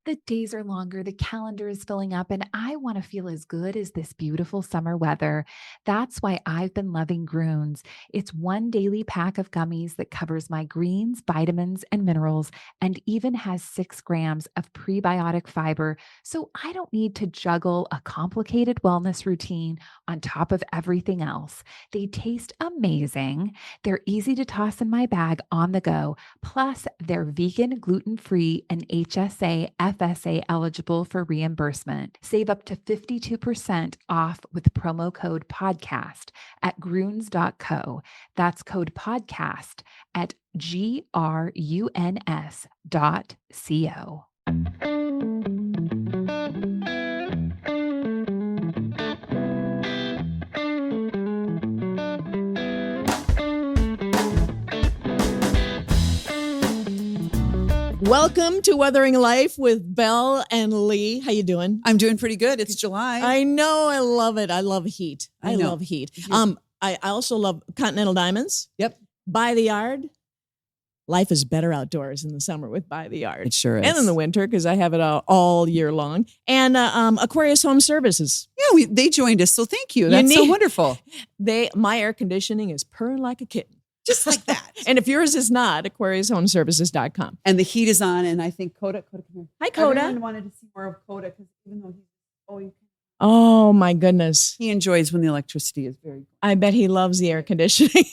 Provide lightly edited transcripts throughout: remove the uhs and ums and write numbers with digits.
The days are longer, the calendar is filling up, and I want to feel as good as this beautiful summer weather. That's why I've been loving Groons. It's one daily pack of gummies that covers my greens, vitamins, and minerals, and even has 6 grams of prebiotic fiber, so I don't need to juggle a complicated wellness routine on top of everything else. They taste amazing. They're easy to toss in my bag on the go. Plus, they're vegan, gluten-free, and HSA, FSA eligible for reimbursement. Save up to 52% off with promo code podcast at Gruns.co. That's code podcast at GRUNS.co. Welcome to Weathering Life with Bel and Lee. How you doing? I'm doing pretty good. It's July. I know. I love it. I love heat. I love heat. I also love Continental Diamonds. Yep. By the Yard. Life is better outdoors in the summer with By the Yard. It sure is. And in the winter, because I have it all year long. And Aquarius Home Services. Yeah, they joined us, so thank you. That's so wonderful. My air conditioning is purring like a kitten. Just like that. And if yours is not, AquariusHomeservices.com. And the heat is on, and I think Coda, come here. Hi, Coda. Everyone wanted to see more of Coda, because even though Oh, my goodness. he enjoys when the electricity is very good. I bet he loves the air conditioning.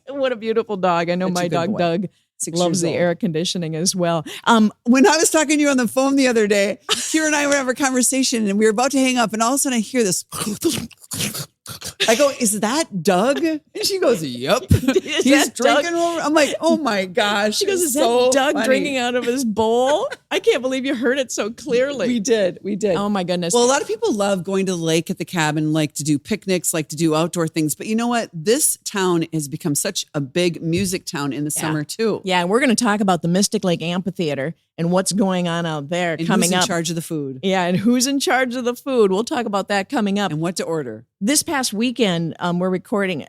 What a beautiful dog. I know Such a my good dog, boy. Doug, 6 loves years the old. air conditioning as well. When I was talking to you on the phone the other day, Kira and I were having a conversation, and we were about to hang up, and all of a sudden I hear this. I go, is that Doug? And she goes, yep. He's drinking over. I'm like, oh my gosh. She goes, is so that Doug funny. drinking out of his bowl? I can't believe you heard it so clearly. We did. Oh my goodness. Well, a lot of people love going to the lake at the cabin, like to do picnics, like to do outdoor things. But you know what? This town has become such a big music town in the summer too. Yeah, and we're going to talk about the Mystic Lake Amphitheater and what's going on out there And coming who's up. in charge of the food? Yeah, and who's in charge of the food? We'll talk about that coming up. And what to order. This past weekend, we're recording,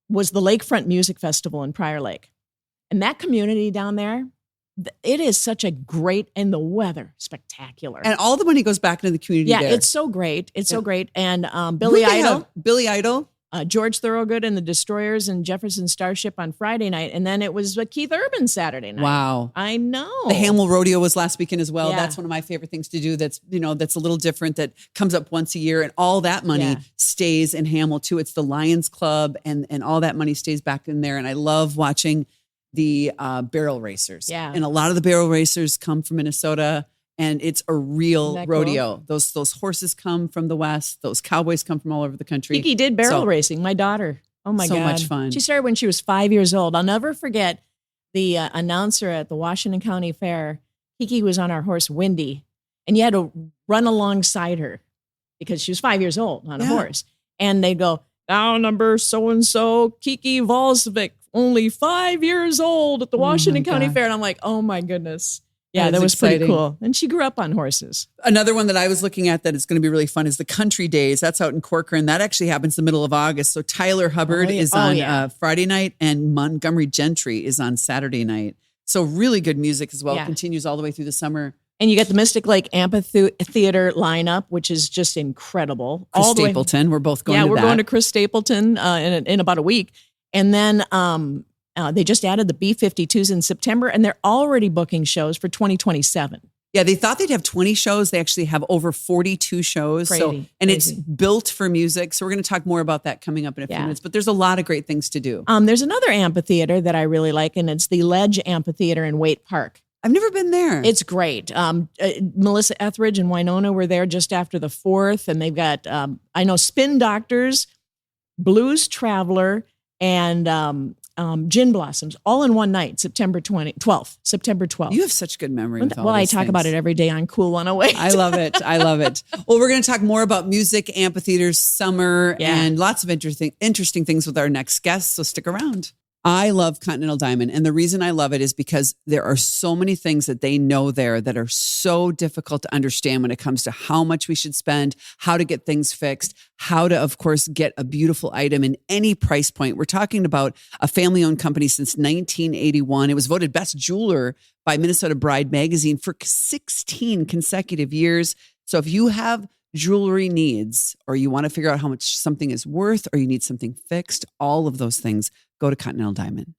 was the Lakefront Music Festival in Prior Lake. And that community down there, it is such a great, and the weather, spectacular. And all the money goes back into the community. Yeah, there. it's so great. It's so great. And Who Billy they Idol. have? Billy Idol. George Thorogood and the Destroyers and Jefferson Starship on Friday night. And then it was Keith Urban Saturday night. Wow. I know. The Hamel Rodeo was last weekend as well. Yeah. That's one of my favorite things to do. That's a little different, that comes up once a year, and all that money stays in Hamel too. It's the Lions Club, and all that money stays back in there. And I love watching the barrel racers. Yeah. And a lot of the barrel racers come from Minnesota, and it's a real Isn't that rodeo. Those horses come from the West. Those cowboys come from all over the country. Kiki did barrel So- racing. My daughter. Oh my So God. much fun. She started when she was 5 years old. I'll never forget the announcer at the Washington County Fair. Kiki was on our horse, Windy, and you had to run alongside her because she was 5 years old on a horse. And they'd go, now number so-and-so, Kiki Volsvik, only 5 years old at the Washington County gosh. Fair. And I'm like, oh my goodness. Yeah, That that is was pretty exciting. cool. And she grew up on horses. Another one that I was looking at that is going to be really fun is the Country Days. That's out in Corcoran. That actually happens the middle of August. So Tyler Hubbard is on Friday night, and Montgomery Gentry is on Saturday night. So really good music as well. Yeah. Continues all the way through the summer. And you get the Mystic Lake Amphitheater lineup, which is just incredible. Chris All the way- Stapleton. We're both going to that. Yeah, we're going to Chris Stapleton in about a week. And then they just added the B-52s in September, and they're already booking shows for 2027. Yeah, they thought they'd have 20 shows. They actually have over 42 shows. Crazy, It's built for music. So we're going to talk more about that coming up in a few minutes. But there's a lot of great things to do. There's another amphitheater that I really like, and it's the Ledge Amphitheater in Waite Park. I've never been there. It's great. Melissa Etheridge and Winona were there just after the 4th, and they've got, I know, Spin Doctors, Blues Traveler, and Gin Blossoms, all in one night, September 12th. You have such good memory with all Well, I these talk things. about it every day on Cool 108. I love it. I love it. Well, we're going to talk more about music, amphitheaters, summer, and lots of interesting things with our next guest. So stick around. I love Continental Diamond. And the reason I love it is because there are so many things that they know there that are so difficult to understand when it comes to how much we should spend, how to get things fixed, how to, of course, get a beautiful item in any price point. We're talking about a family-owned company since 1981. It was voted best jeweler by Minnesota Bride magazine for 16 consecutive years. So if you have jewelry needs, or you want to figure out how much something is worth, or you need something fixed, all of those things, go to Continental Diamond.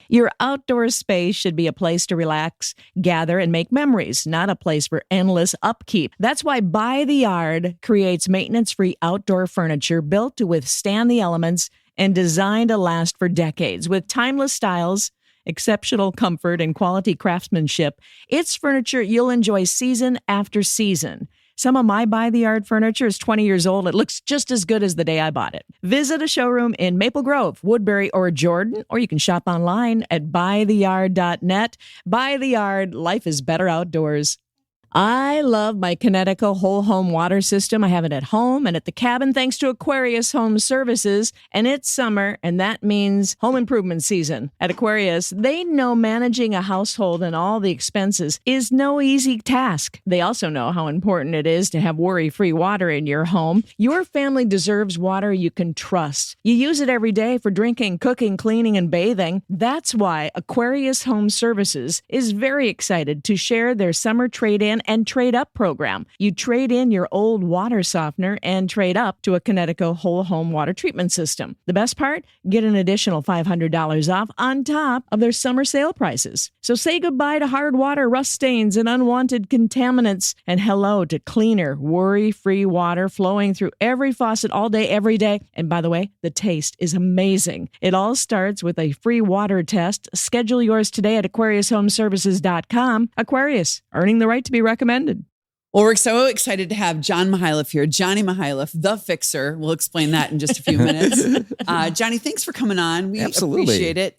Your outdoor space should be a place to relax, gather, and make memories, not a place for endless upkeep. That's why By the Yard creates maintenance-free outdoor furniture built to withstand the elements and designed to last for decades. With timeless styles, exceptional comfort, and quality craftsmanship, it's furniture you'll enjoy season after season. Some of my By the Yard furniture is 20 years old. It looks just as good as the day I bought it. Visit a showroom in Maple Grove, Woodbury, or Jordan, or you can shop online at buytheyard.net. By the Yard, life is better outdoors. I love my Connecticut whole home water system. I have it at home and at the cabin thanks to Aquarius Home Services. And it's summer, and that means home improvement season. At Aquarius, they know managing a household and all the expenses is no easy task. They also know how important it is to have worry-free water in your home. Your family deserves water you can trust. You use it every day for drinking, cooking, cleaning, and bathing. That's why Aquarius Home Services is very excited to share their summer trade-in and trade-up program. You trade in your old water softener and trade up to a Connecticut whole home water treatment system. The best part? Get an additional $500 off on top of their summer sale prices. So say goodbye to hard water, rust stains, and unwanted contaminants, and hello to cleaner, worry-free water flowing through every faucet all day, every day. And by the way, the taste is amazing. It all starts with a free water test. Schedule yours today at AquariusHomeservices.com. Aquarius, earning the right to be recommended. Well, we're so excited to have John Mihajlov here. Johnny Mihajlov, the fixer. We'll explain that in just a few minutes. Johnny, thanks for coming on. We appreciate it.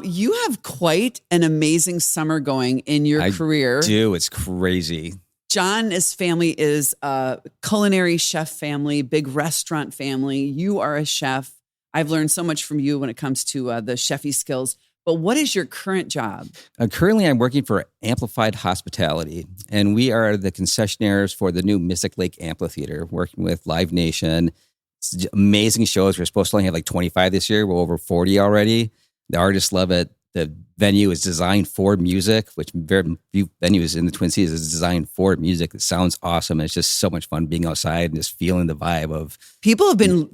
You have quite an amazing summer going in your career. I do. It's crazy. John's family is a culinary chef family, big restaurant family. You are a chef. I've learned so much from you when it comes to the chefy skills. But what is your current job? Currently, I'm working for Amplified Hospitality, and we are the concessionaires for the new Mystic Lake Amphitheater, working with Live Nation. It's amazing shows. We're supposed to only have like 25 this year. We're over 40 already. The artists love it. The venue is designed for music, which very few venues in the Twin Cities is designed for music. It sounds awesome. And it's just so much fun being outside and just feeling the vibe of. People have been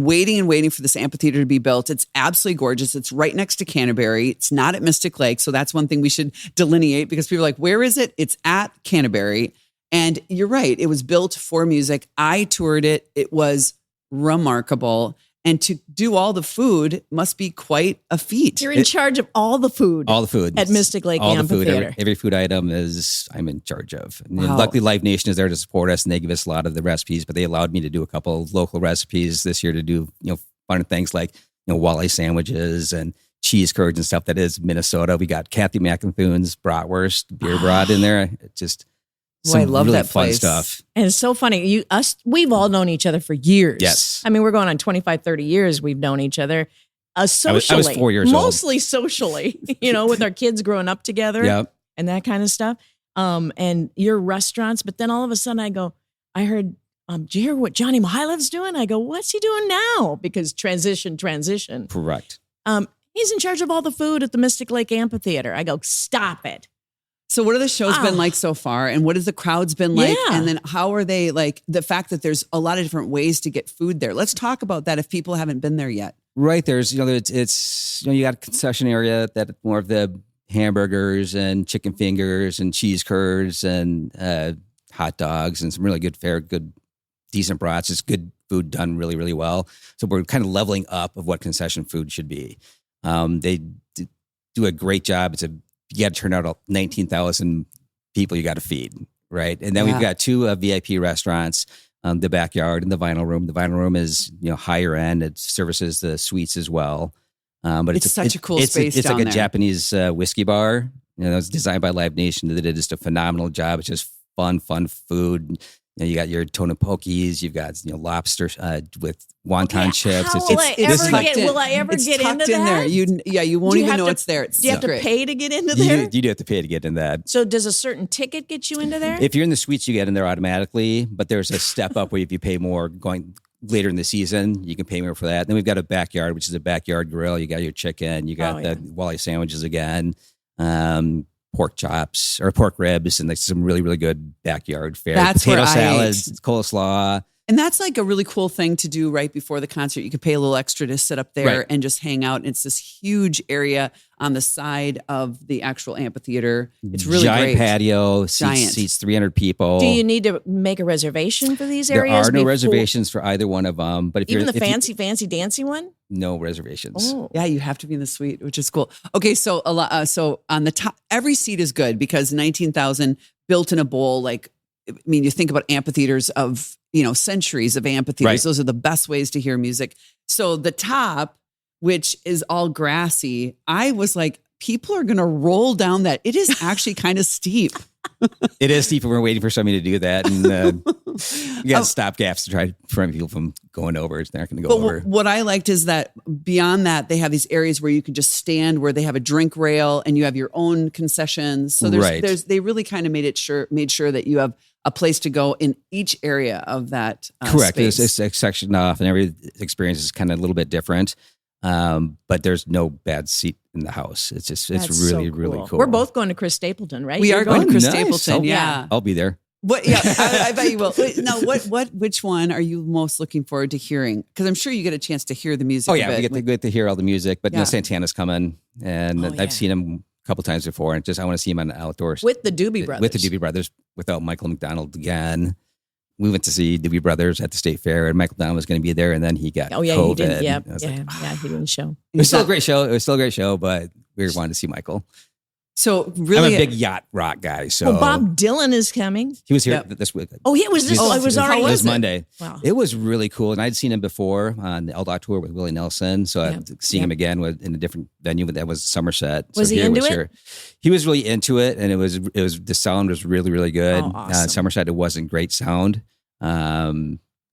waiting and waiting for this amphitheater to be built. It's absolutely gorgeous. It's right next to Canterbury. It's not at Mystic Lake. So that's one thing we should delineate, because people are like, where is it? It's at Canterbury. And you're right. It was built for music. I toured it. It was remarkable. And to do all the food must be quite a feat. You're in charge of all the food. All the food. At Mystic Lake Amphitheater. Every food item I'm in charge of. And Wow. luckily, Live Nation is there to support us, and they give us a lot of the recipes, but they allowed me to do a couple of local recipes this year to do, fun things like, walleye sandwiches and cheese curds and stuff that is Minnesota. We got Kathy McIntoon's bratwurst, beer broth in there. It just... Boy, I love really that fun place. stuff. And it's so funny. We've all known each other for years. Yes. I mean, we're going on 25, 30 years we've known each other. Socially. I was 4 years old. Mostly socially, with our kids growing up together and that kind of stuff. And your restaurants. But then all of a sudden I heard, do you hear what Johnny Mihajlov's doing? I go, what's he doing now? Because transition. Correct. He's in charge of all the food at the Mystic Lake Amphitheater. I go, stop it. So what are the shows been like so far? And what has the crowds been like? Yeah. And then how are they, like, the fact that there's a lot of different ways to get food there? Let's talk about that if people haven't been there yet. Right. There's, it's you got a concession area that more of the hamburgers and chicken fingers and cheese curds and hot dogs and some really good decent brats. It's good food done really, really well. So we're kind of leveling up of what concession food should be. They do a great job. You got to turn out 19,000 people you got to feed, right? And then we've got two VIP restaurants, the Backyard and the Vinyl Room. The Vinyl Room is higher end. It services the suites as well. But it's such a cool space It's down like there. a Japanese whiskey bar. It's designed by Live Nation. They did just a phenomenal job. It's just fun food. You got your tuna pokies. You've got lobster with wonton chips. How will I ever get into in there. that? You won't even know it's there. It's Do you have to secret. pay to get into there? You do have to pay to get in that. So does a certain ticket get you into there? If you're in the suites, you get in there automatically. But there's a step up where if you pay more going later in the season, you can pay more for that. Then we've got a backyard, which is a backyard grill. You got your chicken. You got the Wally sandwiches again. Pork chops or pork ribs, and like some really, really good backyard fare. That's potato where salads, coleslaw. And that's like a really cool thing to do right before the concert. You could pay a little extra to sit up there Right. and just hang out. It's this huge area on the side of the actual amphitheater. It's really giant great. patio, Giant. seats 300 people. Do you need to make a reservation for these There areas? are no before- reservations for either one of them. But if Even you're the fancy dancy one? no reservations. Oh. Yeah, you have to be in the suite, which is cool. Okay, so so on the top, every seat is good because 19,000 built in a bowl. Like, I mean, you think about amphitheaters of centuries of amphitheaters. Right. Those are the best ways to hear music. So the top, which is all grassy, I was like, people are going to roll down that. It is actually kind of steep. It is steep, and we're waiting for somebody to do that. And you got stop gaps to try to prevent people from going over. It's not going to go over. What I liked is that beyond that, they have these areas where you can just stand, where they have a drink rail, and you have your own concessions. So they really kind of made sure that you have a place to go in each area of that. Correct. Space. It's sectioned off, and every experience is kind of a little bit different. But there's no bad seat in the house. It's just That's really, so really cool. We're both going to Chris Stapleton, right? We You're are going to Chris nice. Stapleton. Oh, Yeah. I'll be there. What? Yeah, I bet you will. Wait, now, which one are you most looking forward to hearing? Because I'm sure you get a chance to hear the music. Oh yeah, a bit. we get to hear all the music. But Yeah. Santana's coming, and I've seen him a couple times before, and I want to see him on the outdoors With the Doobie Brothers. With the Doobie Brothers, without Michael McDonald again. We went to see Doobie Brothers at the State Fair, and Michael McDonald was going to be there, and then he got COVID. he did. Yeah, I was yeah, like, yeah, he didn't show. It was still a great show. But we wanted to see Michael. So really, I'm a big yacht rock guy. So Well, Bob Dylan is coming. he was here Yep. this week. Oh, he was this. Oh, it was already. It was it? Monday. Wow. It was really cool, and I'd seen him before on the LDOT tour with Willie Nelson. So Yeah. I'd seen him again in a different venue, but that was Somerset. Was so he here into was it? here. He was really into it, and it was the sound was really, really good. Oh, awesome. Somerset, it wasn't great sound.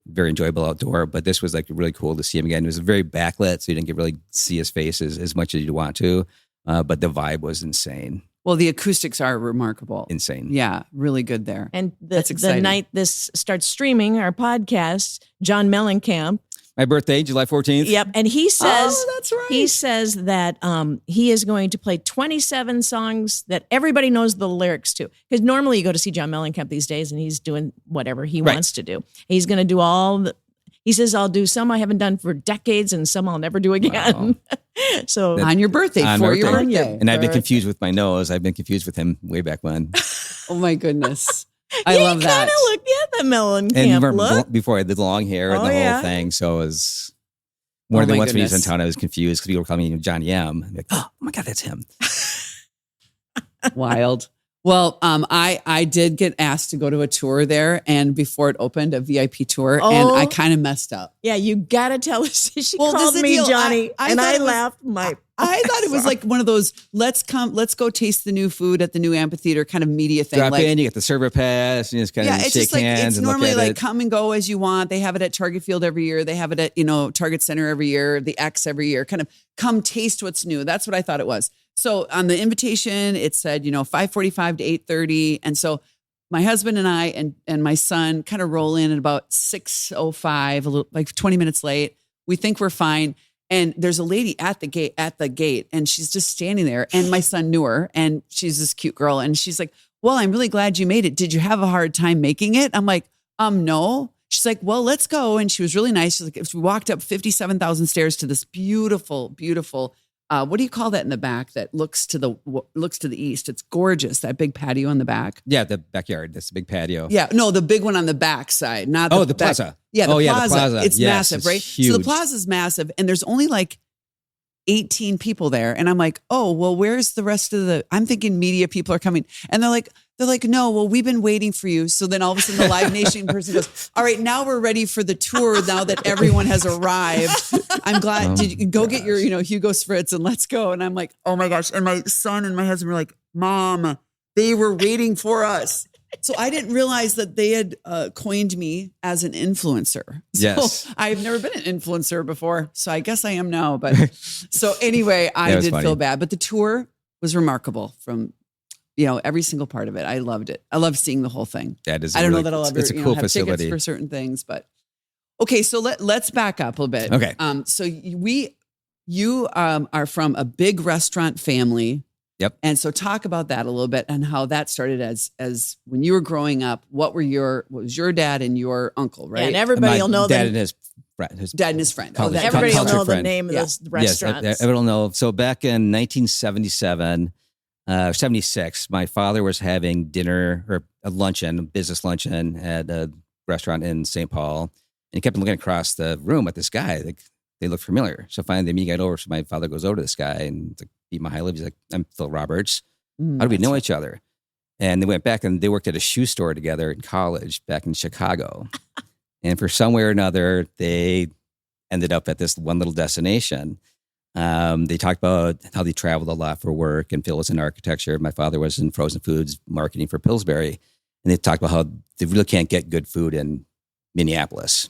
Very enjoyable outdoor, but this was like really cool to see him again. It was very backlit, so you didn't get really see his face as much as you'd want to. But the vibe was insane. well, the acoustics are remarkable. Insane. Yeah, really good there. And That's the exciting. night this starts streaming, our podcast, John Mellencamp. My birthday, July 14th. Yep. And he says, Oh, that's right. he says that he is going to play 27 songs that everybody knows the lyrics to. Because normally you go to see John Mellencamp these days and he's doing whatever he Right. wants to do. He's going to do he says, I'll do some I haven't done for decades and some I'll never do again. So on your birthday, On for my your birthday. birthday. And I've been confused with my nose. I've been confused with him way back when. Oh my goodness. I love You that. kind of look at the Mellencamp And look. before I had the long hair and Oh, the yeah. whole thing. So it was more Oh, than my once when he was in goodness. town, I was confused because people were calling me Johnny M. I'm like, oh my God, that's him. Wild. Well, I did get asked to go to a tour there, and before it opened, a VIP tour, and I kind of messed up. Yeah, you got to tell us. She Well, this called is the me deal. Johnny, I and thought I it was- laughed my I thought it was like one of those let's go taste the new food at the new amphitheater kind of media thing. Drop like, in, you get the server pass, and you just kind of it's shake just like hands it's and look normally at like it. come and go as you want. They have it at Target Field every year. They have it at Target Center every year. The X every year. Kind of come taste what's new. That's what I thought it was. So on the invitation, it said 5:45 to 8:30, and so my husband and I and my son kind of roll in at about 6:05, a little like 20 minutes late. We think we're fine. And there's a lady at the gate, and she's just standing there. And my son knew her, and she's this cute girl. And she's like, well, I'm really glad you made it. Did you have a hard time making it? I'm like, no. She's like, well, let's go. And she was really nice. She's like, we walked up 57,000 stairs to this beautiful, beautiful, what do you call that in the back that looks to the east? It's gorgeous. That big patio in the back. Yeah, the backyard. That's the big patio. Yeah, no, the big one on the back side, not Oh, the the plaza. Yeah, the Oh, yeah, the plaza. plaza. It's Yes, massive, it's right? So huge. the plaza's massive, and there's only like 18 people there. And I'm like, oh, well, where's the rest of I'm thinking media people are coming. And they're like, no, well, we've been waiting for you. So then all of a sudden the Live Nation person goes, all right, now we're ready for the tour now that everyone has arrived. I'm glad. Oh, Did you go get your, Hugo Spritz and let's go. And I'm like, oh my gosh. And my son and my husband were like, Mom, they were waiting for us. So I didn't realize that they had coined me as an influencer. So Yes. I've never been an influencer before. So I guess I am now. But so anyway, I did feel bad. But the tour was remarkable from, every single part of it. I loved it. I love seeing the whole thing. That is I don't know really, that I'll ever it's a cool have facility tickets for certain things. But okay, so let's back up a little bit. Okay. So you are from a big restaurant family. Yep. And so talk about that a little bit and how that started as when you were growing up. What was your dad and your uncle, right? Yeah, and everybody will know dad that. and his Dad and his friend. College- Everybody will culture know the friend. name of those restaurants. Yes, everyone will know. So back in 1977, 76, my father was having dinner or a business luncheon at a restaurant in St. Paul. And he kept looking across the room at this guy. Like, they looked familiar. So finally, the meeting got over. So my father goes over to this guy and he's like, Pete Mihajlov. He's like, I'm Phil Roberts. How do we know each other? And they went back and they worked at a shoe store together in college back in Chicago. And for some way or another, they ended up at this one little destination. They talked about how they traveled a lot for work, and Phil was in architecture. My father was in frozen foods marketing for Pillsbury. And they talked about how they really can't get good food in Minneapolis.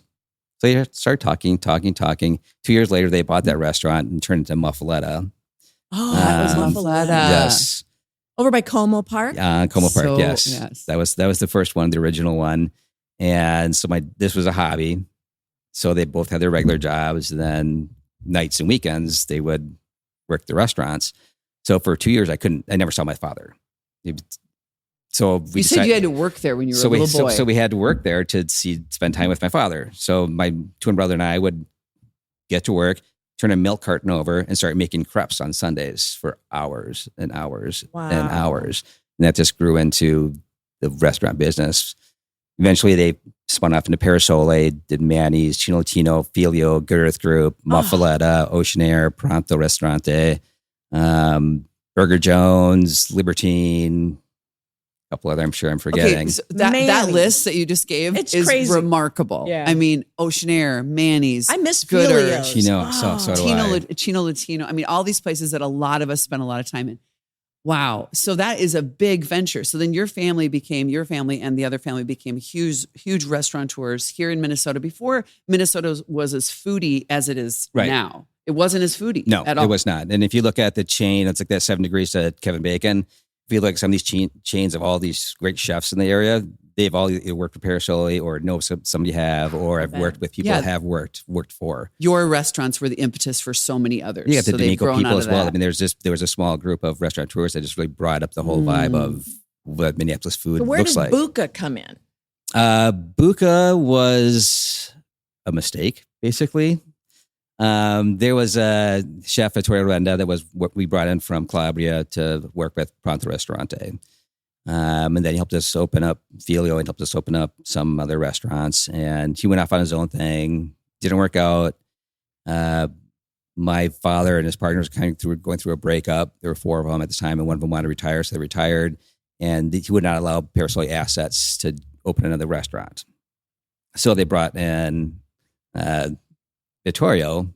So they started talking. 2 years later, they bought that restaurant and turned it into Muffaletta. Oh, that was Muffaletta. Yes. Over by Como Park? Como Park, So, yes. yes. That was the first one, the original one. And so this was a hobby. So they both had their regular jobs. And then nights and weekends, they would work the restaurants. So for 2 years, I never saw my father. So you said you had to work there when you were a little boy. So we had to work there to spend time with my father. So my twin brother and I would get to work, turn a milk carton over, and start making crepes on Sundays for hours and hours and hours. And that just grew into the restaurant business. Eventually, they spun off into Parasole, did Manny's, Chino Latino, Filio, Girth Group, Muffaletta, Ocean Air, Pronto Ristorante, Burger Jones, Libertine, a couple other I'm sure I'm forgetting. Okay, so that list that you just gave is crazy. remarkable. Yeah. I mean, Ocean Air, Manny's, I miss Gooder, Filio's. Chino, so do I. Chino Latino. I mean, all these places that a lot of us spend a lot of time in. Wow. So that is a big venture. So then your family and the other family became huge restaurateurs here in Minnesota before Minnesota was as foodie as it is now. It wasn't as foodie at all. It was not. And if you look at the chain, it's like that 7 Degrees to Kevin Bacon. If you look at some of these chains of all these great chefs in the area, they've all either worked for Parasole or know somebody have, or have worked with people that have worked for. Your restaurants were the impetus for so many others. You got the so D'Amico people as well. I mean, there was a small group of restaurateurs that just really brought up the whole vibe of what Minneapolis food So where looks did like. Buca come in? Buca was a mistake, basically. There was a chef at Torre Renda that was what we brought in from Calabria to work with Pronto Ristorante. And then he helped us open up Filio and helped us open up some other restaurants. And he went off on his own thing. Didn't work out. My father and his partners going through a breakup. There were 4 of them at the time, and one of them wanted to retire, so they retired. And he would not allow Parasole assets to open another restaurant. So they brought in Vittorio,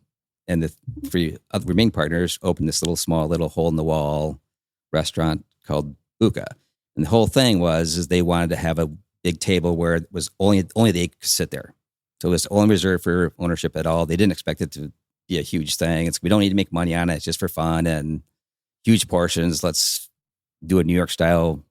and the 3 other remaining partners opened this small hole in the wall restaurant called Buca. And the whole thing was they wanted to have a big table where it was only they could sit there. So it was only reserved for ownership at all. They didn't expect it to be a huge thing. We don't need to make money on it. It's just for fun and huge portions. Let's do a New York style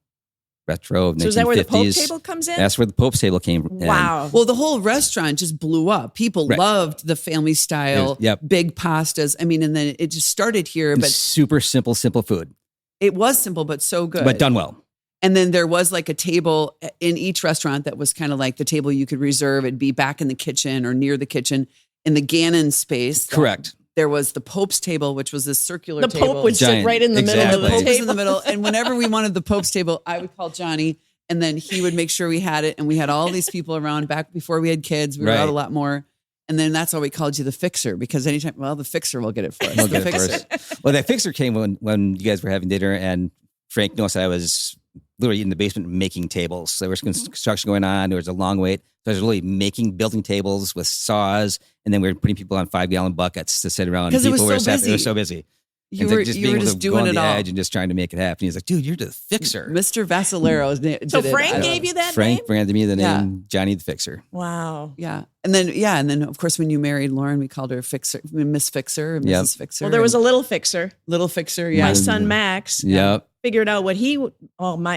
retro 1950s. So is that where the Pope table comes in? That's where the Pope's table came in. Wow. Well, the whole restaurant just blew up. People loved the family style, big pastas. I mean, and then it just started here. But super simple food. It was simple, but so good. But done well. And then there was like a table in each restaurant that was kind of like the table you could reserve. It'd be back in the kitchen or near the kitchen in the Gannon space. Correct. There was the Pope's table, which was this circular the table. Pope would sit right in the middle of the Pope table. was in the middle. And whenever we wanted the Pope's table, I would call Johnny, and then he would make sure we had it. And we had all these people around back before we had kids. We were out a lot more. And then that's why we called you the Fixer, because anytime, the Fixer will get it for us. We'll the get it for us. Well, that Fixer came when you guys were having dinner, and Frank noticed I was literally in the basement making tables. So there was construction going on. There was a long wait. So I was really building tables with saws, and then we were putting people on 5-gallon buckets to sit around. Because it was so busy. It was so busy. You It's were like being able just to go doing on it the all. edge and just trying to make it happen. He's like, dude, you're the fixer. Mr. Vassalero did So it. Frank gave you that Frank name? branded me the Yeah. name Johnny the Fixer. Wow. Yeah. And then of course when you married Lauren, we called her Fixer, Miss Fixer, and Yep. Mrs. Fixer. Well, there was a and little fixer. little Fixer. My Yeah. son Max Yep. figured out what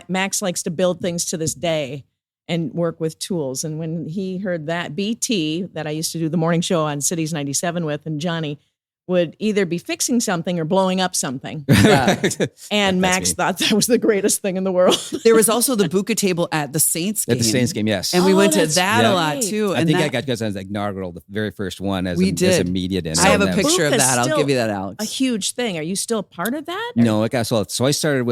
Max likes to build things to this day and work with tools. And when he heard that, BT, that I used to do the morning show on Cities 97 with, and Johnny would either be fixing something or blowing up something. Yeah. And Max me. thought that was the greatest thing in the world. There was also the Buka table at the Saints game. At the Saints game, yes. And we Oh, went to that's that a right. lot too. I And think that, I got because I was like inaugural, the very first one as We a did. media dinner. I have a And that was- picture of Buka's that. I'll still give you that, a Alex. huge thing. Are you still a part of that? No, it got sold. So I started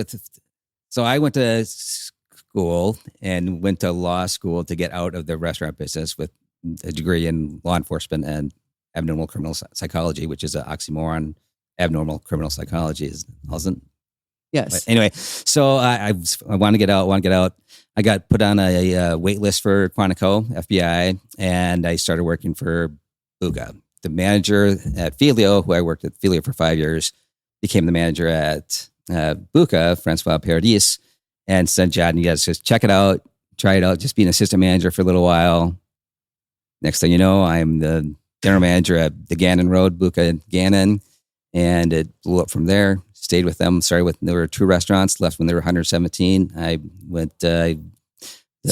so I went to school and went to law school to get out of the restaurant business with a degree in law enforcement and abnormal criminal psychology, which is an oxymoron. Abnormal criminal psychology wasn't. Yes. But anyway, so I want to get out. I got put on a wait list for Quantico, FBI, and I started working for Buka. The manager at Filio, who I worked at Filio for 5 years, became the manager at Buka, Francois Paradis, and said, John, you guys just check it out, try it out, just be an assistant manager for a little while. Next thing you know, I'm the general manager at the Gannon Road, Buka Gannon, and it blew up from there. Stayed with them. Started with, there were 2 restaurants, left when there were 117. I went, So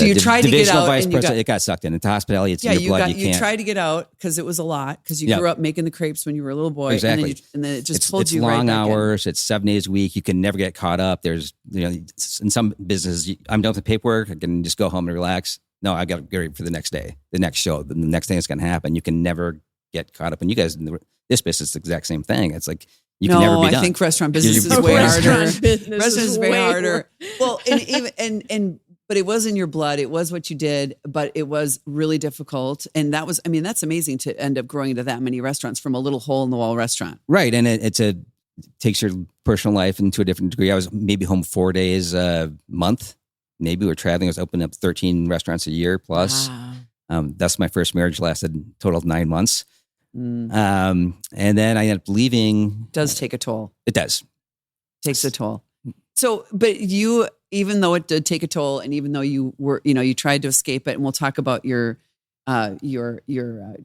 you tried to get divisional out vice and you president. got- It got sucked in. Into hospitality, it's Yeah, in your blood. You you can't. tried to get out because it was a lot because you Yeah. grew up making the crepes when you were a little boy. Exactly. And then it just it's pulled you right long back in. hours. It's 7 days a week. You can never get caught up. There's, in some businesses, I'm done with the paperwork. I can just go home and relax. No, I got to get ready for the next day, the next show, the next thing that's going to happen. You can never get caught up. And you guys, this business is the exact same thing. It's like, you can never be done. I think restaurant business You're is way Restaurant harder. business Restaurant is way way harder. worse. Well, but it was in your blood. It was what you did, but it was really difficult. And that's amazing to end up growing into that many restaurants from a little hole in the wall restaurant. Right. And it takes your personal life into a different degree. I was maybe home 4 days a month. Maybe we were traveling. I was opening up 13 restaurants a year plus. Wow. That's my first marriage, lasted a total of 9 months. Mm. And then I ended up leaving. Does take a toll. It does. Takes a toll. So, but you, even though it did take a toll, and even though you were, you tried to escape it, and we'll talk about your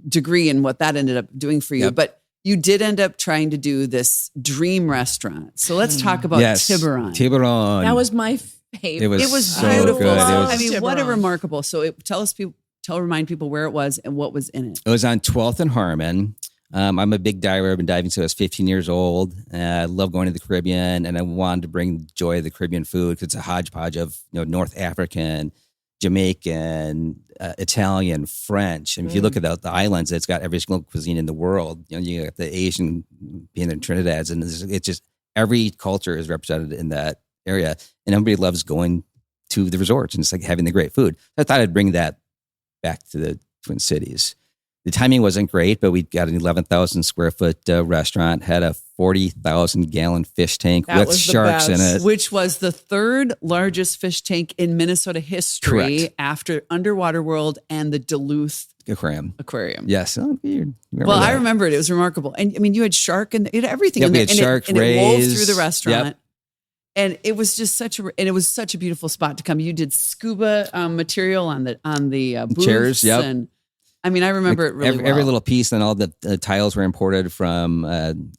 degree and what that ended up doing for you. Yep. But you did end up trying to do this dream restaurant. So let's talk about Yes. Tiburon. Tiburon. That was my favorite. It was It was so beautiful. good. It was- I mean, what a Tiburon. remarkable. So remind people where it was and what was in it. It was on 12th and Harmon. I'm a big diver. I've been diving since I was 15 years old. I love going to the Caribbean, and I wanted to bring the joy of the Caribbean food because it's a hodgepodge of North African, Jamaican, Italian, French. And if you look at the islands, it's got every single cuisine in the world. You got the Asian being in Trinidad's, and it's just every culture is represented in that area, and everybody loves going to the resorts and it's like having the great food. I thought I'd bring that back to the Twin Cities. The timing wasn't great, but we got an 11,000 square foot restaurant, had a 40,000 gallon fish tank That with was the sharks in best. it. Which was the third largest fish tank in Minnesota history Correct. after Underwater World and the Duluth Aquarium. Aquarium. Yes. Oh, you remember Well, I that. remember it. It was remarkable. And I mean, you had shark and you had everything Yeah, in we there. had and shark, it wove rays. through the restaurant. Yep. And it was just such a beautiful spot to come. You did scuba material on the booths Chairs, yep. And I mean, I remember it really every well. little piece, and all the tiles were imported from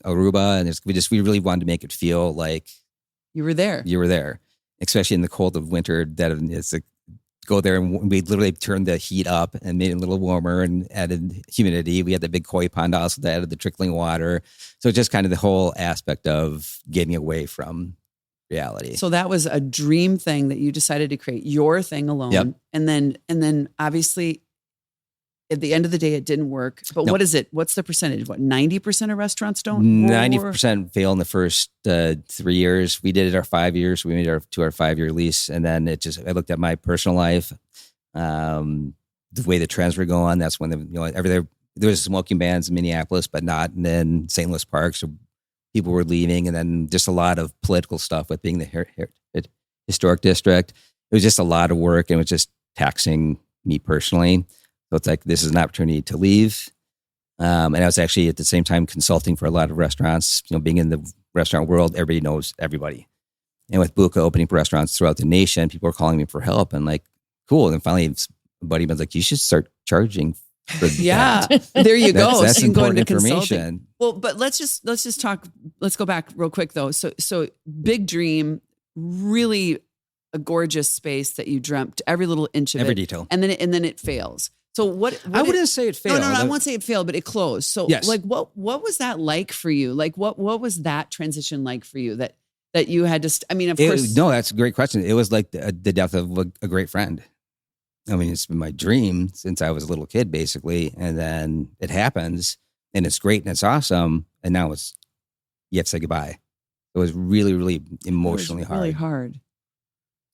Aruba, and we really wanted to make it feel like You were there. you were there, especially in the cold of winter. That it's like go there, and we literally turned the heat up and made it a little warmer and added humidity. We had the big koi pond also that added the trickling water. So just kind of the whole aspect of getting away from reality. So that was a dream thing that you decided to create your thing alone. Yep. And then obviously at the end of the day, it didn't work. But Nope. what is it? What's the percentage? What, 90% of restaurants don't? 90% fail in the first 3 years. We did it our 5 years. We made our 5-year lease. And then I looked at my personal life, the way the trends were going. That's when there was smoking bans in Minneapolis, but not in St. Louis Park. So people were leaving. And then just a lot of political stuff with being the historic district. It was just a lot of work, and it was just taxing me personally. So it's like, this is an opportunity to leave. And I was actually at the same time consulting for a lot of restaurants, being in the restaurant world, everybody knows everybody. And with Buka opening restaurants throughout the nation, people are calling me for help and like, cool. And then finally, a buddy was like, you should start charging for that. There you go. That's so you can go important into information. consulting. Well, but let's just talk. Let's go back real quick though. So big dream, really a gorgeous space that you dreamt every little inch of Every it, detail. and then it fails. So what I wouldn't say it failed. No, I won't say it failed, but it closed. So Yes. like what was that like for you? Like what was that transition like for you that you had to, I mean, of course. No, that's a great question. It was like the death of a great friend. I mean, it's been my dream since I was a little kid, basically. And then it happens and it's great and it's awesome. And now you have to say goodbye. It was really, really emotionally hard. Really hard.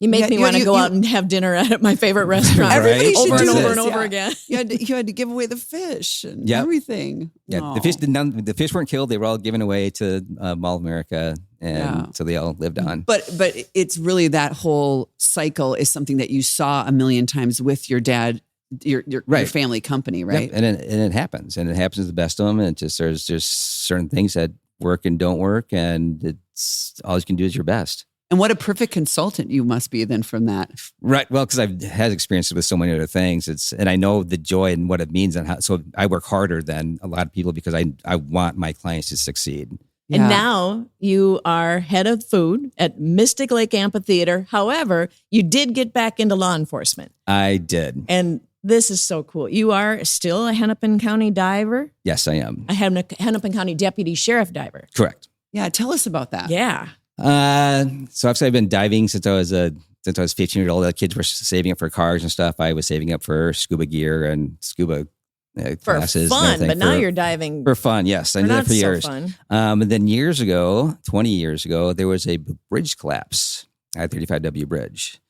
You make me want to go out and have dinner at my favorite restaurant. Everybody should over and do over this, and over yeah. again. You had to give away the fish and Yep. everything. Yeah, Aw. the fish weren't killed. They were all given away to Mall of America. And so they all lived on. But it's really that whole cycle is something that you saw a million times with your dad, your family company, right? Yep. And it happens. And it happens to the best of them. And there's just certain things that work and don't work. And it's all you can do is your best. And what a perfect consultant you must be then from that. Right. Well, because I've had experiences with so many other things. And I know the joy and what it means. So I work harder than a lot of people because I want my clients to succeed. Yeah. And now you are head of food at Mystic Lake Amphitheater. However, you did get back into law enforcement. I did. And this is so cool. You are still a Hennepin County diver, Yes, I am. a Hennepin County deputy sheriff diver. Correct. Yeah, tell us about that. Yeah. So I've been diving since I was 15 years old. The kids were saving up for cars and stuff. I was saving up for scuba gear and scuba For classes. fun, and everything. but now you're diving For fun, yes. I did that for years. Fun. And then 20 years ago, there was a bridge collapse at 35W Bridge.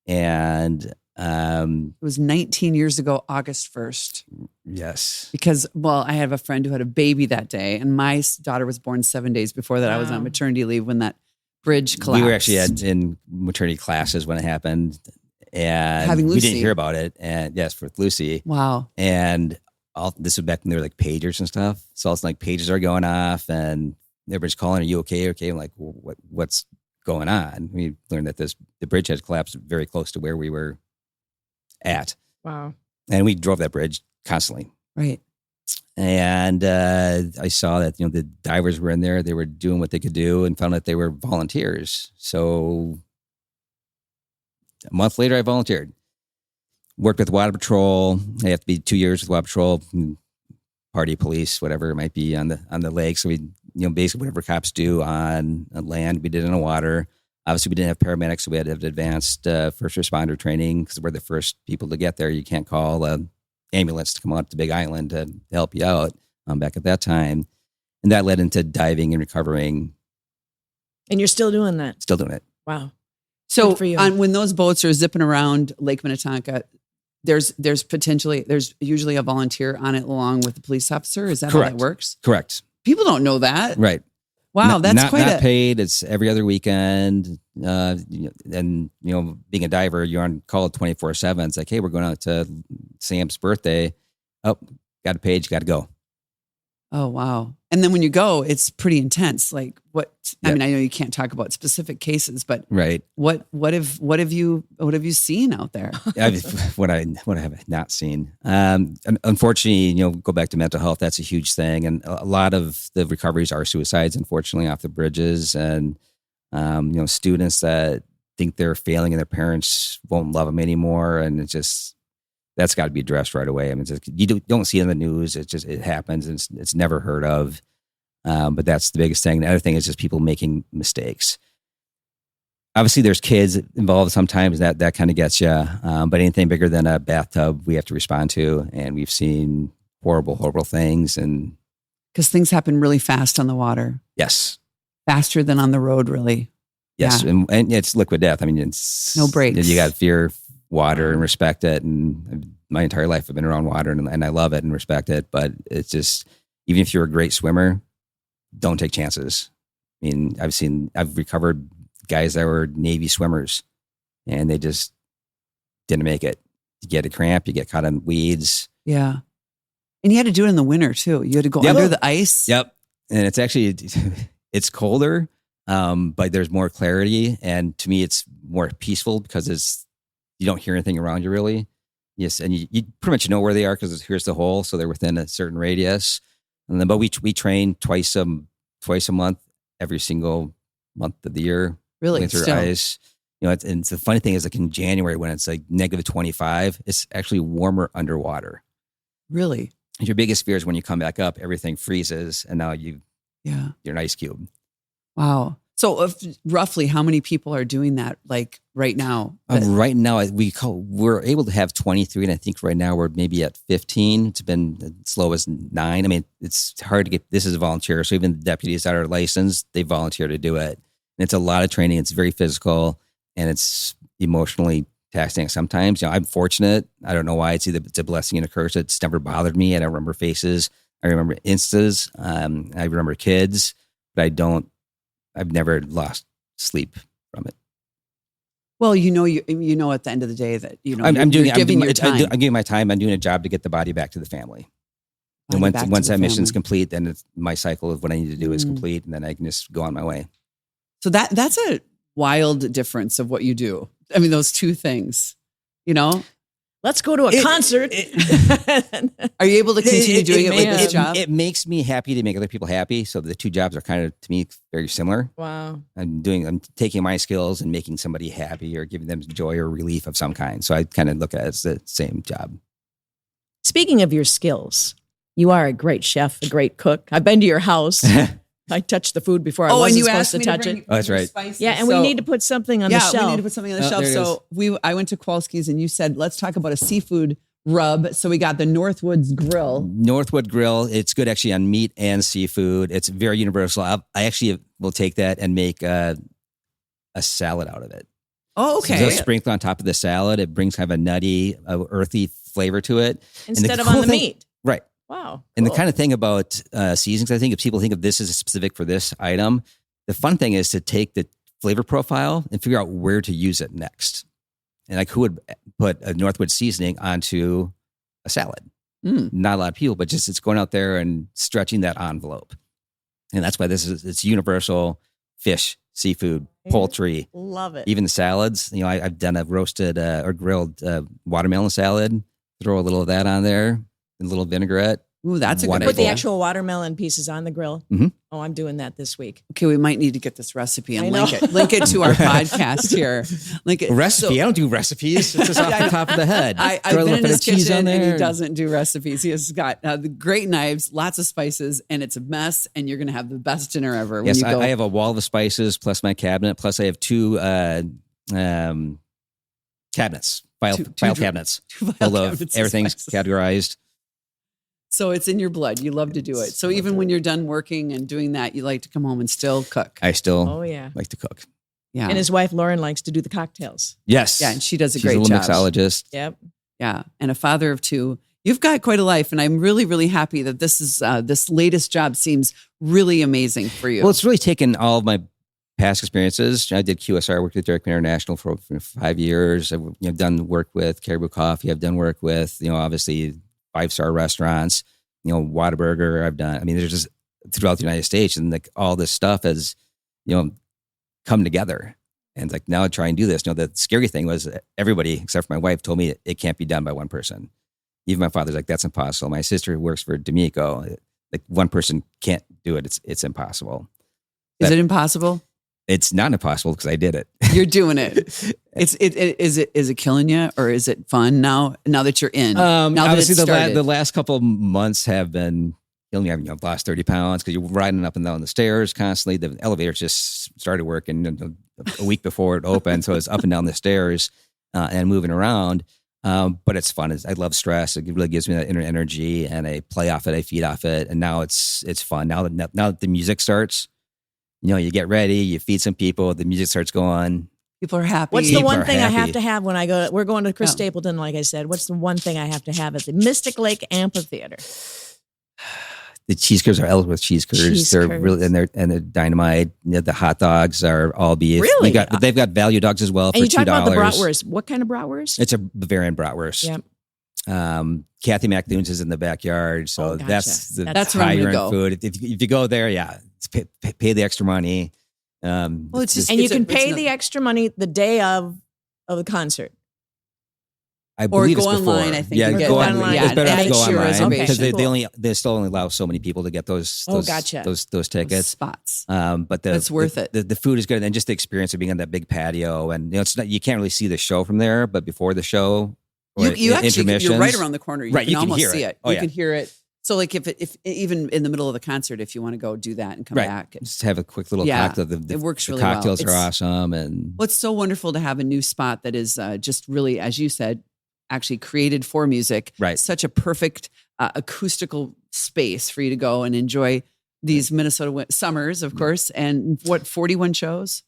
And It was 19 years ago, August 1st. yes. Because, well, I have a friend who had a baby that day, and my daughter was born 7 days before that. I was Wow. on maternity leave when that bridge collapsed. We were actually in maternity classes when it happened. And Having we Lucy. didn't hear about it. And yes, with Lucy. Wow. And this was back when there were like pagers and stuff. So it's like pages are going off and everybody's calling, are you okay? Okay. I'm like, well, what's going on? We learned that the bridge had collapsed very close to where we were at. Wow. And we drove that bridge constantly. Right. And I saw that, the divers were in there. They were doing what they could do and found that they were volunteers. So a month later, I volunteered. Worked with Water Patrol. I have to be 2 years with Water Patrol, party police, whatever it might be on the lake. So we, basically whatever cops do on land, we did on the water. Obviously, we didn't have paramedics, so we had to have advanced first responder training because we're the first people to get there. You can't call an ambulance to come out to Big Island to help you out back at that time. And that led into diving and recovering. And you're still doing that. Still doing it. Wow. So Good for you. when those boats are zipping around Lake Minnetonka, there's usually a volunteer on it along with the police officer. Is that how Correct. that works? Correct. People don't know that. Right. Wow, that's not quite paid. It's every other weekend. And being a diver, you're on call 24/7. It's like, hey, we're going out to Sam's birthday. Oh, got a page, got to go. Oh, wow. And then when you go, it's pretty intense. Like what? I Yep. mean, I know you can't talk about specific cases, but Right. what have you seen out there? What I have not seen. Unfortunately, go back to mental health. That's a huge thing, and a lot of the recoveries are suicides. Unfortunately, off the bridges, and students that think they're failing and their parents won't love them anymore, and it's just that's got to be addressed right away. I mean, it's just, you don't see it in the news. It happens, and it's never heard of. But that's the biggest thing. The other thing is just people making mistakes. Obviously, there's kids involved sometimes that kind of gets you. But anything bigger than a bathtub, we have to respond to. And we've seen horrible, horrible things. And Because things happen really fast on the water, yes, faster than on the road, really. yes. Yeah. And it's liquid death. I mean, it's No breaks. You got to fear water and respect it. And my entire life I've been around water and I love it and respect it. But it's just, even if you're a great swimmer, don't take chances. I mean, I've recovered guys that were Navy swimmers and they just didn't make it. You get a cramp, you get caught in weeds. Yeah. And you had to do it in the winter too. You had to go Yep. under the ice. Yep. And it's actually, it's colder, but there's more clarity. And to me, it's more peaceful because you don't hear anything around you really. Yes. And you pretty much know where they are because here's the hole. So they're within a certain radius. And then, but we train twice a month, every single month of the year. Really? Winter Still. ice. And the funny thing is, like in January when it's like negative 25, it's actually warmer underwater. Really? And your biggest fear is when you come back up, everything freezes, and now you're Yeah. an ice cube. Wow. So roughly how many people are doing that like right now? Right now, we're able to have 23, and I think right now we're maybe at 15. It's been as slow as 9. I mean, it's hard to get. This is a volunteer, so even the deputies that are licensed, they volunteer to do it. And it's a lot of training. It's very physical, and it's emotionally taxing sometimes. I'm fortunate. I don't know why. It's a blessing and a curse. It's never bothered me. I don't remember faces. I remember instas. I remember kids, but I've never lost sleep from it. Well, you know at the end of the day that I'm giving your time. I'm giving my time. I'm doing a job to get the body back to the family. And once that mission's complete, then my cycle of what I need to do is complete, and then I can just go on my way. So that's a wild difference of what you do. I mean, those two things, Let's go to a concert. Are you able to continue doing it with this job? It makes me happy to make other people happy. So the two jobs are kind of, to me, very similar. Wow. I'm taking my skills and making somebody happy or giving them joy or relief of some kind. So I kind of look at it as the same job. Speaking of your skills, you are a great chef, a great cook. I've been to your house. I touched the food before I wasn't supposed to touch it. Oh, that's right. Spices. Yeah, and we need to put something on the shelf. Yeah, we need to put something on the shelf. So I went to Kowalski's and you said, let's talk about a seafood rub. So we got the Northwoods Grill. Northwood Grill. It's good actually on meat and seafood. It's very universal. I actually will take that and make a salad out of it. Oh, okay. So sprinkle on top of the salad. It brings kind of a nutty, earthy flavor to it. Instead of on the meat. Right. Wow. And the kind of thing about seasonings, I think if people think of this as specific for this item, the fun thing is to take the flavor profile and figure out where to use it next. And like who would put a Northwood seasoning onto a salad? Not a lot of people, but just it's going out there and stretching that envelope. And that's why it's universal fish, seafood, poultry. Love it. Even the salads. I've done a roasted or grilled watermelon salad. Throw a little of that on there. A little vinaigrette. Ooh, that's a good Put the actual watermelon pieces on the grill. Mm-hmm. Oh, I'm doing that this week. Okay, we might need to get this recipe and link it to our podcast here. Link it. Recipe? I don't do recipes. It's just off the top of the head. I've been in his kitchen and he doesn't do recipes. He has got the great knives, lots of spices, and it's a mess. And you're going to have the best dinner ever. Yes, when you go. I have a wall of spices plus my cabinet. Plus I have two cabinets, file cabinets. Full of everything's categorized. So it's in your blood. You love to do it. So even when you're done working and doing that, you like to come home and still cook. I still like to cook. Yeah. And his wife, Lauren, likes to do the cocktails. Yes. Yeah, and she does a She's great a little job. mixologist. Yep. Yeah. And a father of 2. You've got quite a life. And I'm really, really happy that this latest job seems really amazing for you. Well, it's really taken all of my past experiences. I did QSR, worked with Direct International for 5 years. I've done work with Caribou Coffee. I've done work with, obviously 5-star restaurants, Whataburger. I've done, there's just throughout the United States, and like all this stuff has, come together. And it's like, now I try and do this. The scary thing was everybody except for my wife told me it can't be done by one person. Even my father's like, that's impossible. My sister who works for D'Amico, like one person can't do it. It's impossible. Is it impossible? It's not impossible because I did it. You're doing it. Is it killing you, or is it fun now that you're in? Now that it's started. The last couple of months have been killing me. I've lost 30 pounds because you're riding up and down the stairs constantly. The elevator just started working a week before it opened, so it's up and down the stairs and moving around. But it's fun. I love stress. It really gives me that inner energy, and I play off it. I feed off it, and now it's fun. Now that the music starts. You get ready, you feed some people, the music starts going. People are happy. What's the one thing I have to have when I go? We're going to Chris Stapleton, like I said. What's the one thing I have to have at the Mystic Lake Amphitheater? The cheese curds are Ellsworth cheese curds. They're really and they're dynamite. The hot dogs are all beef. Really? They've got value dogs as well for $2. And you talk about the bratwurst. What kind of bratwurst? It's a Bavarian bratwurst. Yep. Kathy McDoon's is in the backyard, so gotcha. that's where I'm higher gonna end go. food. If you go there, pay the extra money. Well, it's just And you it's can it's pay not- the extra money the day of the concert. I Or believe go it's before. online, I think, Yeah, and get go online. online. Yeah, It's better and to go make sure online reservation. because Okay, they still only allow so many people to get those. gotcha. Those tickets. spots. But That's worth it. The food is good, and just the experience of being on that big patio, and it's not, you can't really see the show from there, but before the show, or You actually you're right intermissions- around the corner. You Right, can you can almost hear see it. it. Oh, You yeah. can hear it. So like if even in the middle of the concert, if you want to go do that and come Right. back. Just have a quick little Yeah, cocktail. The it works the really well. cocktails are It's- awesome, and Well, it's so wonderful to have a new spot that is just really, as you said, actually created for music. Right. Such a perfect acoustical space for you to go and enjoy these Minnesota summers, of course. And 41 shows?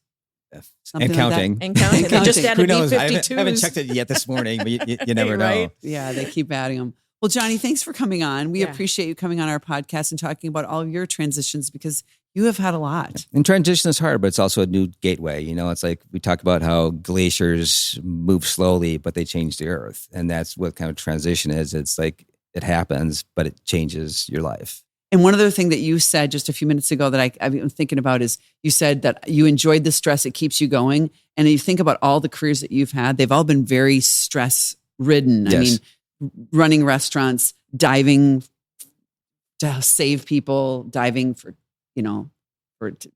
Something and like that? counting. And counting. They just counting. added Who knows? I B-52s. haven't checked it yet this morning, but you never know. Right. Yeah, they keep adding them. Well, Johnny, thanks for coming on. We Yeah. appreciate you coming on our podcast and talking about all of your transitions because you have had a lot. And transition is hard, but it's also a new gateway. It's like we talk about how glaciers move slowly, but they change the earth. And that's what kind of transition is. It's like it happens, but it changes your life. And one other thing that you said just a few minutes ago that I've been thinking about is you said that you enjoyed the stress. It keeps you going. And you think about all the careers that you've had, they've all been very stress ridden. I Yes. mean, running restaurants, diving to save people, diving for,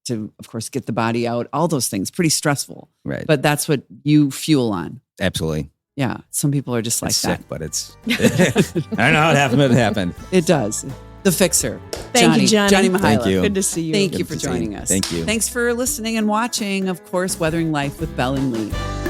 to of course, get the body out, all those things, pretty stressful. Right. But that's what you fuel on. Absolutely. Yeah. Some people are just like It's that. sick, but it's, I don't know how it happened, but it happened. It does. The Fixer. Thank you, Johnny. Johnny Mihajlov. Thank you. Good to see you. Thank you Good for to see you. joining us. Thank you. Thanks for listening and watching, of course, Weathering Life with Bel and Lee.